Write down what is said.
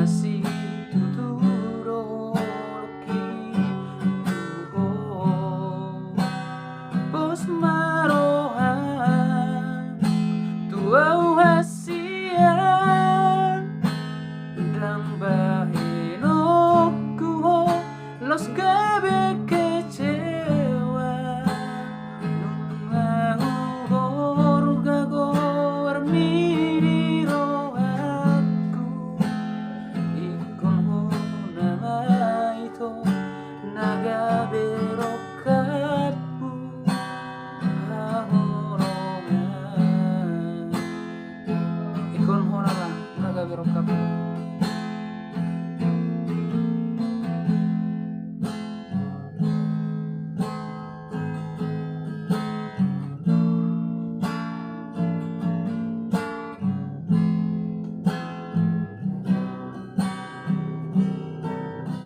si tuturo tuho pos marohan tuau hasian dan bahino kuho los gabe kecewa nungahu gorgago armidiro aku ikon ho nama itu naga berokatku hahorongan ikon ho nama naga berokatku